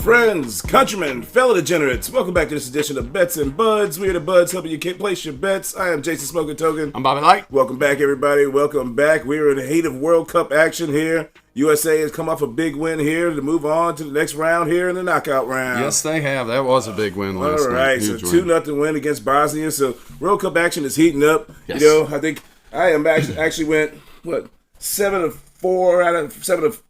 Friends, countrymen, fellow degenerates, welcome back to this edition of Bets and Buds. We are the Buds helping you place your bets. I am Jason Smoking Token. I'm Bobby Light. Welcome back, everybody. Welcome back. We're in the heat of World Cup action here. USA has come off a big win here to move on to the next round here in the knockout round. Yes, they have. That was a big win last night. All right, so 2-0 win against Bosnia. So World Cup action is heating up. Yes. You know, I think I am actually went 7 of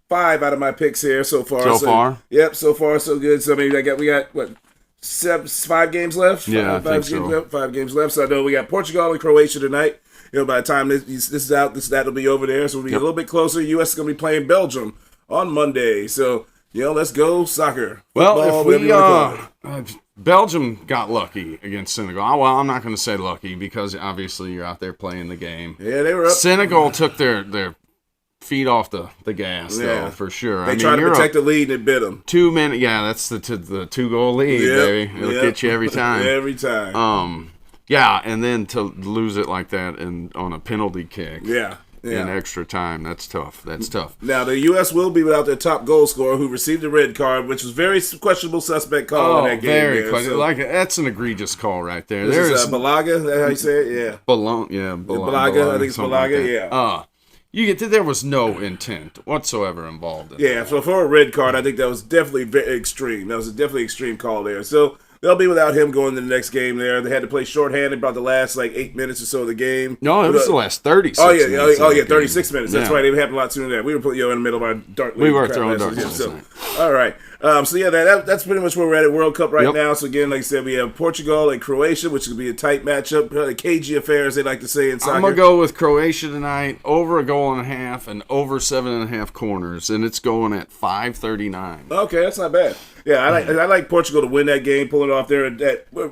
5 out of my picks here so far. So far? Yep, so far so good. So I mean, we got 5 games left? Yeah, I think so. 5 games left. So I know we got Portugal and Croatia tonight. You know, by the time this is out, that'll be over there. So we'll be a little bit closer. U.S. is going to be playing Belgium on Monday. So, let's go soccer. Well, Belgium got lucky against Senegal. Well, I'm not going to say lucky because obviously you're out there playing the game. Yeah, they were up. Senegal took their feet off the gas, though, for sure. They tried to protect the lead and it bit them. 2 minutes. Yeah, that's the 2-goal lead, baby. It'll get you every time. Every time. Yeah, and then to lose it like that on a penalty kick. Yeah. In extra time, that's tough. Now, the U.S. will be without their top goal scorer who received a red card, which was very questionable suspect call in that game. Very questionable. That's an egregious call right there. This is Balaga, is that how you say it? Yeah. Balaga, I think it's Balaga, yeah. There was no intent whatsoever involved in that. So for a red card, I think that was definitely very extreme. That was a definitely extreme call there. So they'll be without him going to the next game there. They had to play shorthanded about the last 8 minutes or so of the game. No, it was the last 36 minutes. Oh, yeah, 36 minutes. That's right. It happened a lot sooner than that. We were in the middle of our dark league. We were throwing darts. All right. That's pretty much where we're at World Cup right now. So again, like I said, we have Portugal and Croatia, which could be a tight matchup. A cagey affair, as they like to say in soccer. I'm going to go with Croatia tonight, over 1.5 and over 7.5 corners, and it's going at 5.39. Okay, that's not bad. Yeah, I like Portugal to win that game, pull it off there.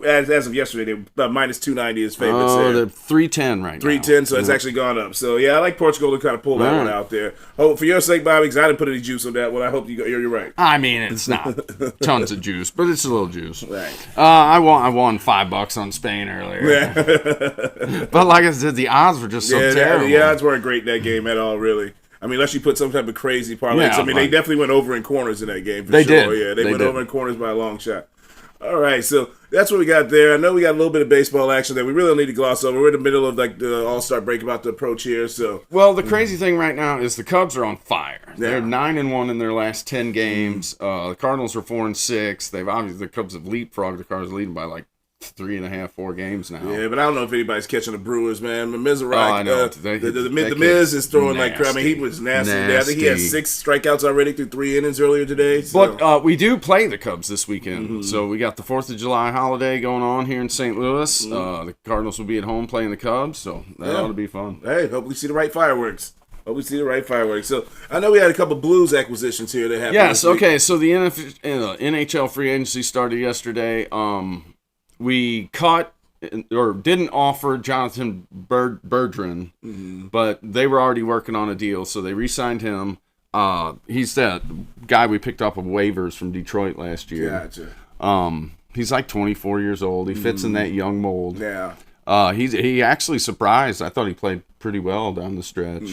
As of yesterday, they were minus 290 as favorites there. They're 310 right now. 310, so it's actually gone up. So, yeah, I like Portugal to kind of pull that one out there. Oh, for your sake, Bobby, because I didn't put any juice on that one. I hope you're right. I mean, it's not tons of juice, but it's a little juice. Right. I won $5 on Spain earlier. Yeah. But like I said, the odds were just so terrible. The odds weren't great in that game at all, really. I mean, unless you put some type of crazy parlays. Yeah, they definitely went over in corners in that game for sure. Did. Yeah, they went over in corners by a long shot. All right, so that's what we got there. I know we got a little bit of baseball action that we really don't need to gloss over. We're in the middle of the All-Star break about to approach here. So, well, the crazy thing right now is the Cubs are on fire. Yeah. They're 9-1 in their last 10 games. The Cardinals are 4-6. The Cubs have leapfrogged the Cardinals, leading by 3.5, 4 games now. Yeah, but I don't know if anybody's catching the Brewers, man. The Miz the Miz is throwing nasty. like crap. I mean, he was nasty. I think he had 6 strikeouts already through 3 innings earlier today. So. But we do play the Cubs this weekend. So we got the 4th of July holiday going on here in St. Louis. The Cardinals will be at home playing the Cubs, so that ought to be fun. Hey, hope we see the right fireworks. So I know we had a couple Blues acquisitions here that happened. Yes, okay. So the NHL free agency started yesterday. We caught or didn't offer Jonathan Bergeron, but they were already working on a deal, so they re-signed him. He's that guy we picked up of waivers from Detroit last year. Gotcha. He's 24 years old. He fits in that young mold. Yeah. He actually surprised. I thought he played pretty well down the stretch.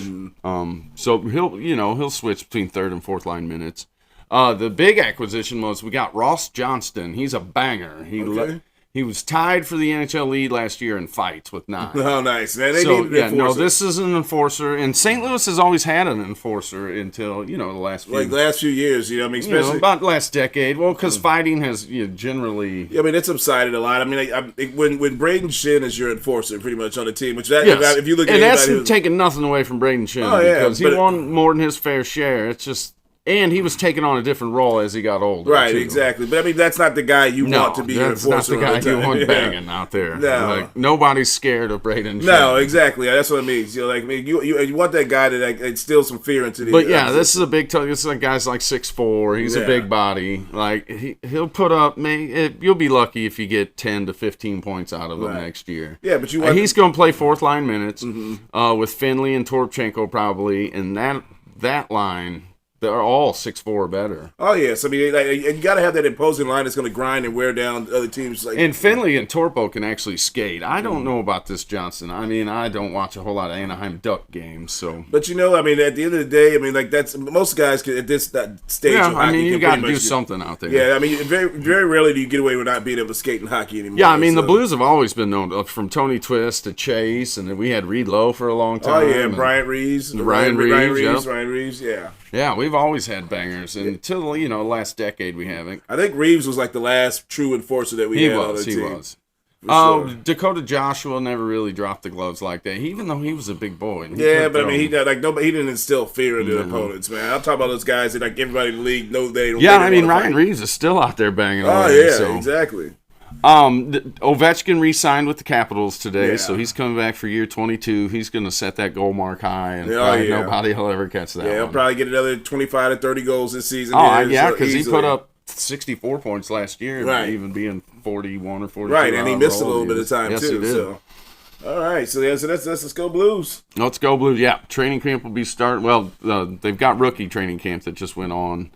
So he'll switch between third and fourth line minutes. The big acquisition was we got Ross Johnston. He's a banger. He was tied for the NHL lead last year in fights with 9. Oh, nice. Man, this is an enforcer. And St. Louis has always had an enforcer until, the last few... the last few years, especially... about the last decade. Well, because fighting has generally... Yeah, I mean, it's subsided a lot. I mean, when Braden Shin is your enforcer pretty much on the team, which if you look at that's taking nothing away from Braden Shin because he won more than his fair share. It's just... And he was taking on a different role as he got older. Right, too. Exactly. But I mean, that's not the guy you want to be your enforcer. That's not the guy you want banging out there. No, nobody's scared of Braden. No, exactly. That's what it means. You want that guy to instill some fear into the. But this is a big. This is a guy's 6'4". He's a big body. He'll put up. You'll be lucky if you get 10 to 15 points out of him next year. Yeah, but he's going to play fourth line minutes with Finley and Torchenko probably, and that line. they're all 6'4" or better. Oh yes, I mean, and you got to have that imposing line that's going to grind and wear down other teams. And Finley and Torpo can actually skate. I don't know about this Johnson. I mean, I don't watch a whole lot of Anaheim Duck games, so. But I mean, at the end of the day, I mean, like that's most guys can, at that stage. Yeah, of hockey, I mean, you got to do something out there. Yeah, I mean, very very rarely do you get away with not being able to skate in hockey anymore. Yeah, I mean, the Blues have always been known from Tony Twist to Chase, and then we had Reed Lowe for a long time. Oh yeah, Bryant Reeves, Ryan Reeves, yeah. Yeah, we've always had bangers, and until the last decade we haven't. I think Reeves was like the last true enforcer that we had on the team. He was. Sure. Dakota Joshua never really dropped the gloves like that, even though he was a big boy. Yeah, but I mean, he didn't instill fear into the opponents, man. I'm talking about those guys that like everybody in the league know they don't. Yeah, I mean, Ryan Reeves is still out there banging. Oh away, yeah, so. Exactly. Ovechkin re-signed with the Capitals today, Yeah. so he's coming back for year 22. He's going to set that goal mark high, and nobody will ever catch that. Yeah, he'll one. probably get another 25 to 30 goals this season. Oh, yeah, because he easily. put up 64 points last year, Right. even being 41 or 42. Right, and he missed a little years. bit of time yes, too. He did. So, all right, so that's let's go Blues. Let's go Blues. Yeah, training camp will be starting. Well, they've got rookie training camp that just went on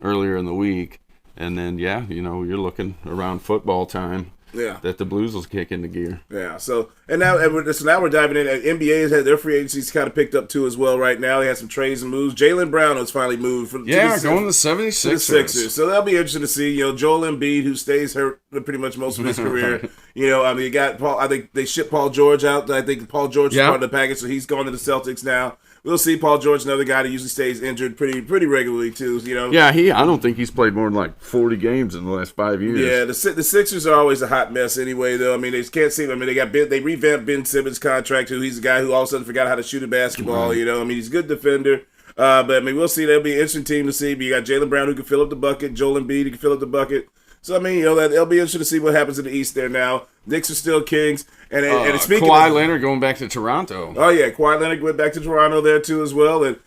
earlier in the week, and then you're looking around football time. Yeah, that the Blues will kick into gear. Yeah, so now we're diving in. NBA has had their free agencies kind of picked up too as well right now. They had some trades and moves. Jaylen Brown has finally moved going to the 76ers. So that'll be interesting to see. Joel Embiid, who stays hurt pretty much most of his career. I mean, you got Paul. I think they shipped Paul George out. I think Paul George is part of the package, so he's going to the Celtics now. We'll see. Paul George, another guy that usually stays injured pretty regularly too. Yeah, I don't think he's played more than like 40 games in the last 5 years. Yeah, the Sixers are always a hot mess anyway. Though I mean, they can't seem. I mean, they revamped Ben Simmons' contract. He's a guy who all of a sudden forgot how to shoot a basketball. Right. I mean, he's a good defender. But I mean, we'll see. That'll be an interesting team to see. But you got Jaylen Brown who can fill up the bucket, Joel Embiid who can fill up the bucket. So I mean, that'll be interesting to see what happens in the East there now. Knicks are still kings, and speaking Kawhi Leonard going back to Toronto. Oh yeah, Kawhi Leonard went back to Toronto there too as well, and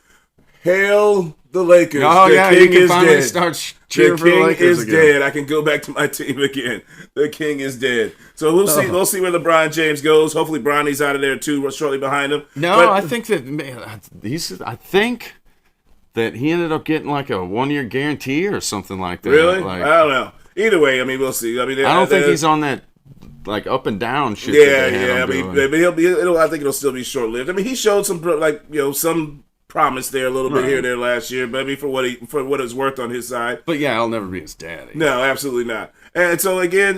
hail the Lakers. Oh the yeah, king you can is finally dead. start cheering for the King Lakers is again. dead. I can go back to my team again. The king is dead. So we'll see. We'll see where LeBron James goes. Hopefully, Bronny's out of there too, shortly behind him. No, I think that I think that he ended up getting like a 1-year guarantee or something like that. Really? Like, I don't know. Either way, I mean, we'll see. I mean, I don't think he's on that like up and down shit. Yeah. I mean, but I think it'll still be short lived. I mean, he showed some some promise there a little bit here and there last year, but I mean, for what it's worth on his side. But yeah, I'll never be his daddy. No, absolutely not. And so again,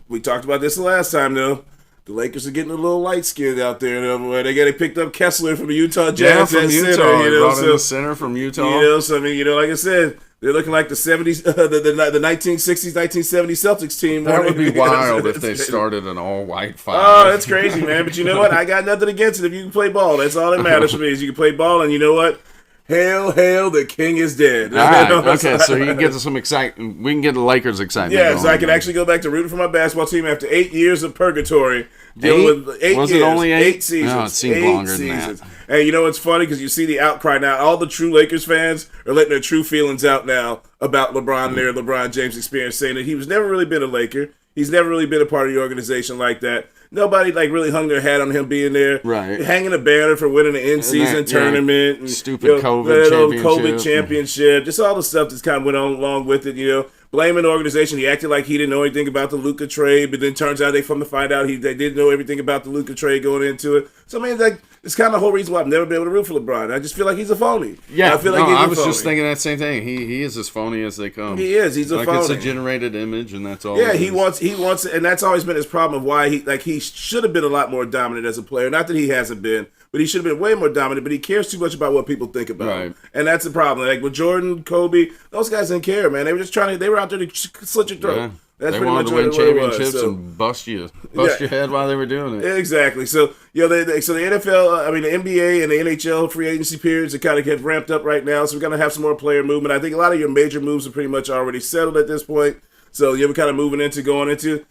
we talked about this the last time though. The Lakers are getting a little light skinned out there. They picked up Kessler from the Utah Jazz. Yeah, from Utah. Center, Brought in the center from Utah. So I mean, like I said, they're looking like the 70s, the 1960s, 1970s Celtics team. That would be wild if they started an all-white five. Oh, that's crazy, man. But you know what? I got nothing against it if you can play ball. That's all that matters for me is you can play ball, and you know what? Hail, the king is dead. All right, okay, so you can get some excitement. We can get the Lakers excitement. Yeah, so I can actually go back to rooting for my basketball team after 8 years of purgatory. Dealing with 8 Was years, it only 8? seasons. No, it seemed 8 longer seasons. than that. And you know what's funny? Because you see the outcry now. All the true Lakers fans are letting their true feelings out now about LeBron and their LeBron James experience, saying that he was never really been a Laker. He's never really been a part of the organization like that. Nobody really hung their hat on him being there. Right. Hanging a banner for winning the in-season tournament. And, stupid COVID championship. Just all the stuff that's kind of went on along with it, Blaming the organization. He acted like he didn't know anything about the Luka trade, but then turns out they find out they didn't know everything about the Luka trade going into it. So, I mean, it's kind of the whole reason why I've never been able to root for LeBron. I just feel like he's a phony. Yeah, I feel like he's I a was phony. just thinking that same thing. He is as phony as they come. He is. He's a phony. It's a generated image, and that's all. Yeah, he wants, and that's always been his problem of why he should have been a lot more dominant as a player. Not that he hasn't been, but he should have been way more dominant. But he cares too much about what people think about him, and that's the problem. Like with Jordan, Kobe, those guys didn't care, man. They were just they were out there to slit your throat. Yeah. That's they pretty wanted much to win what championships it was, and bust your head while they were doing it. Exactly. So so the NFL, the NBA and the NHL free agency periods are kind of get ramped up right now. So we're gonna have some more player movement. I think a lot of your major moves are pretty much already settled at this point. So you're kind of going into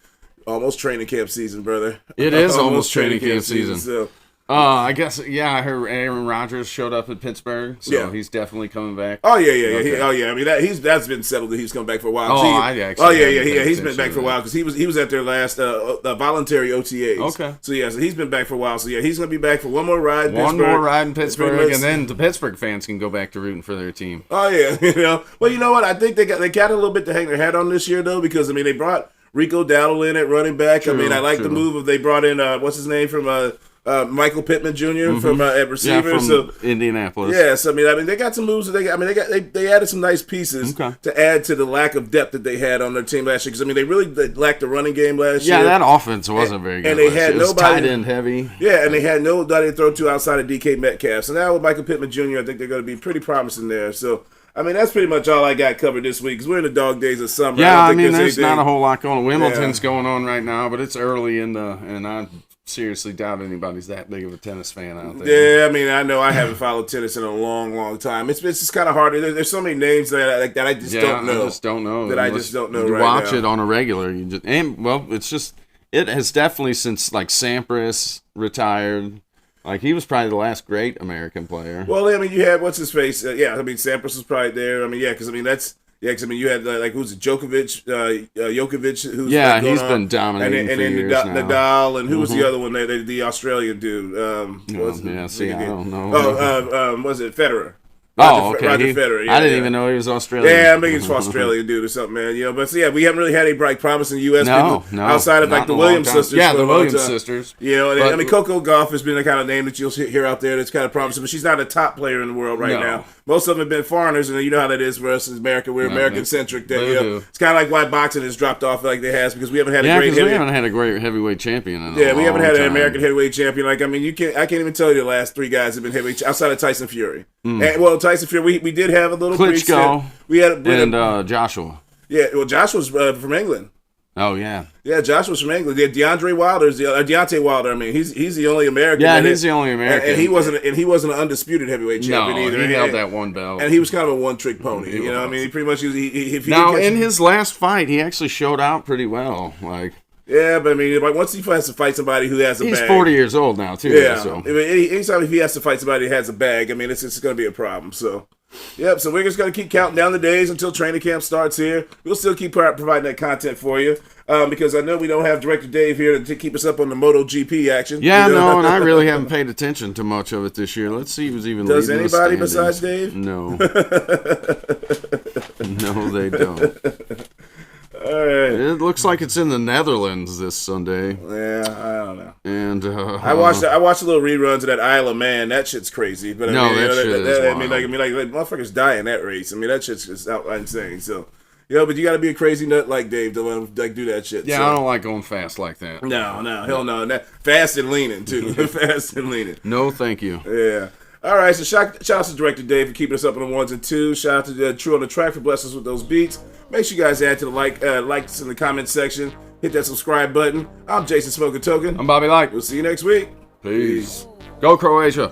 almost training camp season, brother. It is almost training camp season. So I guess, I heard Aaron Rodgers showed up at Pittsburgh, so he's definitely coming back. Oh, yeah. Okay. I mean, that's been settled that he's coming back for a while. He's been back for a while because he was at their last voluntary OTAs. Okay. So he's been back for a while. So he's going to be back for one more ride in Pittsburgh. One more ride in Pittsburgh, and then the Pittsburgh fans can go back to rooting for their team. Oh, yeah. Well, you know what? I think they got a little bit to hang their hat on this year, though, because, I mean, they brought Rico Dowdle in at running back. True, I mean, I like the move of they brought in, what's his name from Michael Pittman Jr. From at receiver, from Indianapolis. Yeah, so I mean, they got some moves. They added some nice pieces to add to the lack of depth that they had on their team last year. Because I mean, they lacked the running game last year. Yeah, that offense wasn't very good. And they had nobody tight end heavy. Yeah, and they had nobody to throw to outside of DK Metcalf. So now with Michael Pittman Jr., I think they're going to be pretty promising there. So. I mean, that's pretty much all I got covered this week because we're in the dog days of summer. Yeah, I mean, there's not a whole lot going on. Wimbledon's going on right now, but it's early and I seriously doubt anybody's that big of a tennis fan out there. Yeah, I mean, I know I haven't followed tennis in a long, long time. It's just kind of hard. There's so many names that I just don't know. I just don't know. That I just don't know you right watch now. it on a regular. It has definitely since like Sampras retired. Like, he was probably the last great American player. Well, I mean, you had, what's his face? Sampras was probably there. I mean, because you had, who's it, Djokovic, who's he's been dominating for years now. Nadal, and who was the other one, the Australian dude? I don't know. Was it Federer? Okay. Roger Federer. I didn't even know he was Australian. Yeah, I think he's Australian dude or something, man. But we haven't really had any promising U.S. people outside of the Williams sisters. Yeah, the Williams sisters. Coco Gauff has been the kind of name that you'll hear out there that's kind of promising, but she's not a top player in the world right now. Most of them have been foreigners, and you know how that is for us in America. We're American-centric. It's kind of like why boxing has dropped off like it has because we haven't had a great heavyweight champion. We haven't had an American heavyweight champion. I can't even tell you the last three guys have been heavyweight outside of Tyson Fury. Tyson Fury, we did have a little Klitschko. We had Joshua. Yeah, well, Joshua's from England. Oh yeah. Yeah, Joshua's from England. Yeah, Deontay Wilder. I mean, he's the only American. Yeah, he's the only American. And he wasn't an undisputed heavyweight champion either. He held that one belt. And he was kind of a one-trick pony. I mean, he pretty much in his last fight, he actually showed out pretty well. Yeah, but I mean, once he has to fight somebody who has a bag. He's 40 years old now, too. Yeah. So. Anytime if he has to fight somebody that has a bag, I mean, it's going to be a problem. So, so we're just going to keep counting down the days until training camp starts here. We'll still keep providing that content for you because I know we don't have Director Dave here to keep us up on the MotoGP action. Yeah, no, and I really haven't paid attention to much of it this year. Let's see who's even Does leading anybody the besides Dave? No. No, they don't. All right. It looks like it's in the Netherlands this Sunday. Yeah, I don't know. And I watched a little reruns of that Isle of Man. That shit's crazy. But motherfuckers die in that race. I mean, that shit's just out insane. So, but you got to be a crazy nut like Dave to do that shit. Yeah, so. I don't like going fast like that. No, hell no. That fast and leaning too. Fast and leaning. No, thank you. Yeah. All right, so shout out to Director Dave for keeping us up on the ones and twos. Shout out to True on the Track for blessing us with those beats. Make sure you guys add to the likes in the comment section. Hit that subscribe button. I'm Jason Smoker Token. I'm Bobby Light. We'll see you next week. Peace. Go Croatia.